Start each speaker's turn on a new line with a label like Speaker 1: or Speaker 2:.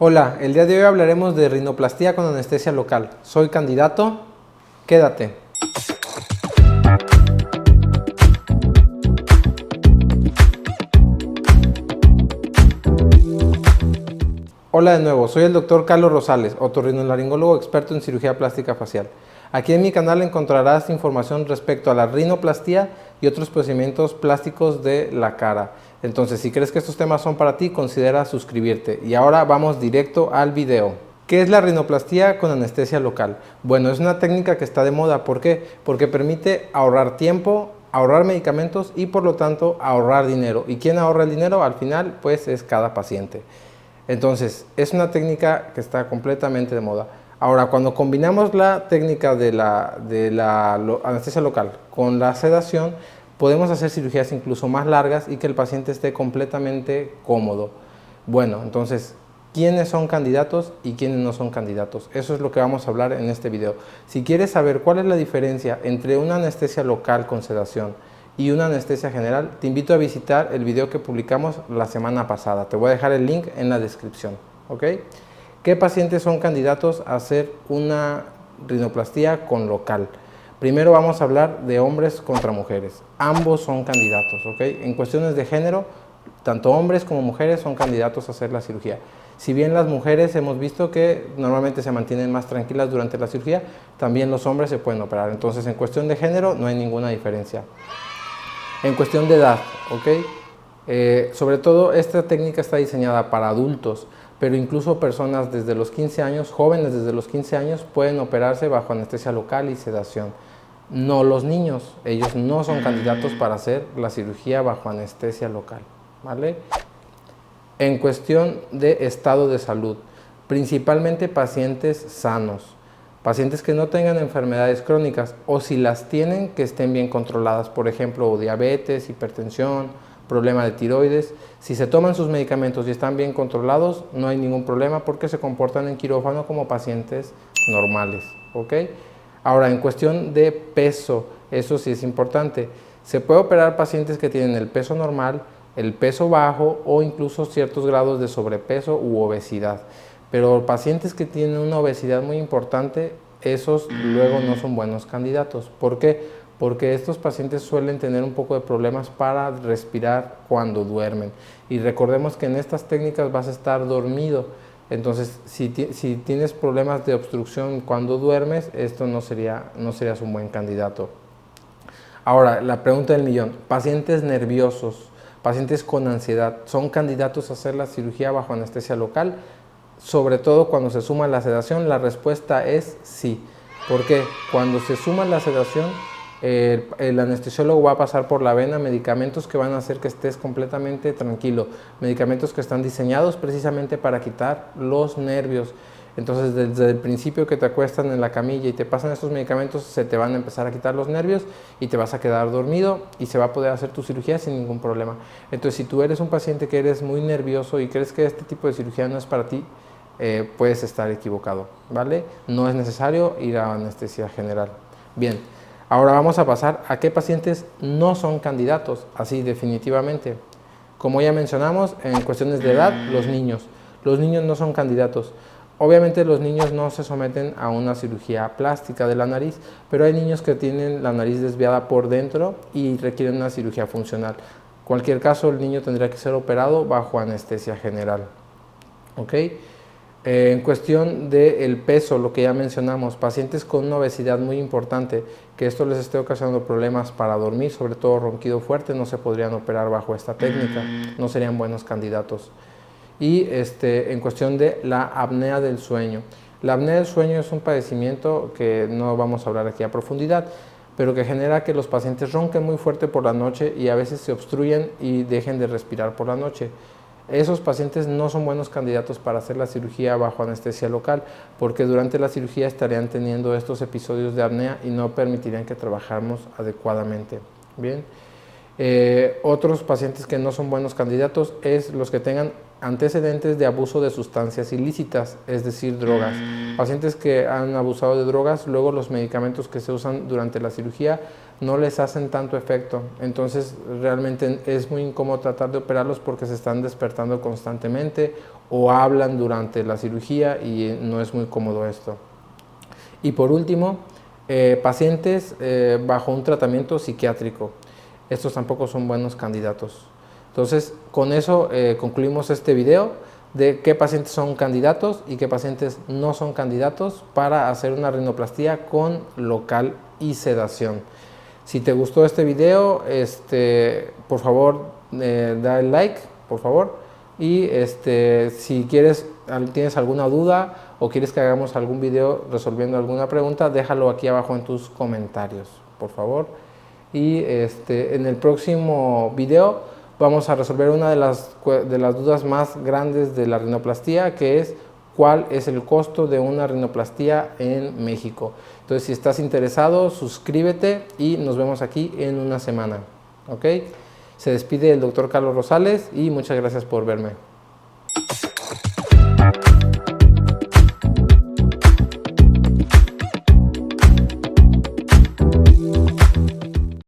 Speaker 1: Hola, el día de hoy hablaremos de rinoplastia con anestesia local. Soy candidato, quédate. Hola de nuevo, soy el doctor Carlos Rosales, otorrinolaringólogo experto en cirugía plástica facial. Aquí en mi canal encontrarás información respecto a la rinoplastia y otros procedimientos plásticos de la cara. Entonces, si crees que estos temas son para ti, considera suscribirte. Y ahora vamos directo al video. ¿Qué es la rinoplastia con anestesia local? Bueno, es una técnica que está de moda. ¿Por qué? Porque permite ahorrar tiempo, ahorrar medicamentos y por lo tanto ahorrar dinero. ¿Y quién ahorra el dinero? Al final, pues es cada paciente. Entonces, es una técnica que está completamente de moda. Ahora, cuando combinamos la técnica de la anestesia local con la sedación, podemos hacer cirugías incluso más largas y que el paciente esté completamente cómodo. Bueno, entonces, ¿quiénes son candidatos y quiénes no son candidatos? Eso es lo que vamos a hablar en este video. Si quieres saber cuál es la diferencia entre una anestesia local con sedación y una anestesia general, te invito a visitar el video que publicamos la semana pasada. Te voy a dejar el link en la descripción, ¿ok? ¿Qué pacientes son candidatos a hacer una rinoplastia con local? Primero vamos a hablar de hombres contra mujeres. Ambos son candidatos, ¿ok? En cuestiones de género, tanto hombres como mujeres son candidatos a hacer la cirugía. Si bien las mujeres hemos visto que normalmente se mantienen más tranquilas durante la cirugía, también los hombres se pueden operar. Entonces, en cuestión de género no hay ninguna diferencia. En cuestión de edad, ¿ok? Sobre todo esta técnica está diseñada para adultos, pero incluso personas desde los 15 años, jóvenes desde los 15 años, pueden operarse bajo anestesia local y sedación. No los niños, ellos no son candidatos para hacer la cirugía bajo anestesia local, ¿vale? En cuestión de estado de salud, principalmente pacientes sanos, pacientes que no tengan enfermedades crónicas o si las tienen que estén bien controladas, por ejemplo, diabetes, hipertensión, problema de tiroides. Si se toman sus medicamentos y están bien controlados, no hay ningún problema porque se comportan en quirófano como pacientes normales, ¿ok? Ahora, en cuestión de peso, eso sí es importante. Se puede operar pacientes que tienen el peso normal, el peso bajo o incluso ciertos grados de sobrepeso u obesidad. Pero pacientes que tienen una obesidad muy importante, esos luego no son buenos candidatos. ¿Por qué? Porque estos pacientes suelen tener un poco de problemas para respirar cuando duermen. Y recordemos que en estas técnicas vas a estar dormido. Entonces, si tienes problemas de obstrucción cuando duermes, esto no serías un buen candidato. Ahora, la pregunta del millón. Pacientes nerviosos, pacientes con ansiedad, ¿son candidatos a hacer la cirugía bajo anestesia local? Sobre todo cuando se suma la sedación, la respuesta es sí. ¿Por qué? Cuando se suma la sedación, el anestesiólogo va a pasar por la vena medicamentos que van a hacer que estés completamente tranquilo, medicamentos que están diseñados precisamente para quitar los nervios. Entonces, desde el principio que te acuestan en la camilla y te pasan estos medicamentos, se te van a empezar a quitar los nervios y te vas a quedar dormido y se va a poder hacer tu cirugía sin ningún problema. Entonces, si tú eres un paciente que eres muy nervioso y crees que este tipo de cirugía no es para ti, puedes estar equivocado, ¿vale? No es necesario ir a anestesia general. Bien, ahora vamos a pasar a qué pacientes no son candidatos, así definitivamente. Como ya mencionamos, en cuestiones de edad, los niños no son candidatos. Obviamente los niños no se someten a una cirugía plástica de la nariz, pero hay niños que tienen la nariz desviada por dentro y requieren una cirugía funcional. En cualquier caso, el niño tendría que ser operado bajo anestesia general, ¿ok? En cuestión del peso, lo que ya mencionamos, pacientes con una obesidad muy importante, que esto les esté ocasionando problemas para dormir, sobre todo ronquido fuerte, no se podrían operar bajo esta técnica, no serían buenos candidatos. Y en cuestión de la apnea del sueño. La apnea del sueño es un padecimiento que no vamos a hablar aquí a profundidad, pero que genera que los pacientes ronquen muy fuerte por la noche y a veces se obstruyen y dejen de respirar por la noche. Esos pacientes no son buenos candidatos para hacer la cirugía bajo anestesia local porque durante la cirugía estarían teniendo estos episodios de apnea y no permitirían que trabajáramos adecuadamente. Bien. Otros pacientes que no son buenos candidatos es los que tengan antecedentes de abuso de sustancias ilícitas, es decir, drogas. Pacientes que han abusado de drogas, luego los medicamentos que se usan durante la cirugía no les hacen tanto efecto. Entonces realmente es muy incómodo tratar de operarlos porque se están despertando constantemente o hablan durante la cirugía y no es muy cómodo esto. Y por último, pacientes bajo un tratamiento psiquiátrico. Estos tampoco son buenos candidatos. Entonces, con eso concluimos este video de qué pacientes son candidatos y qué pacientes no son candidatos para hacer una rinoplastía con local y sedación. Si te gustó este video, por favor, da el like, por favor. Y si tienes alguna duda o quieres que hagamos algún video resolviendo alguna pregunta, déjalo aquí abajo en tus comentarios, por favor. Y en el próximo video vamos a resolver una de las dudas más grandes de la rinoplastía, que es cuál es el costo de una rinoplastía en México. Entonces, si estás interesado, suscríbete y nos vemos aquí en una semana. ¿Ok? Se despide el doctor Carlos Rosales y muchas gracias por verme.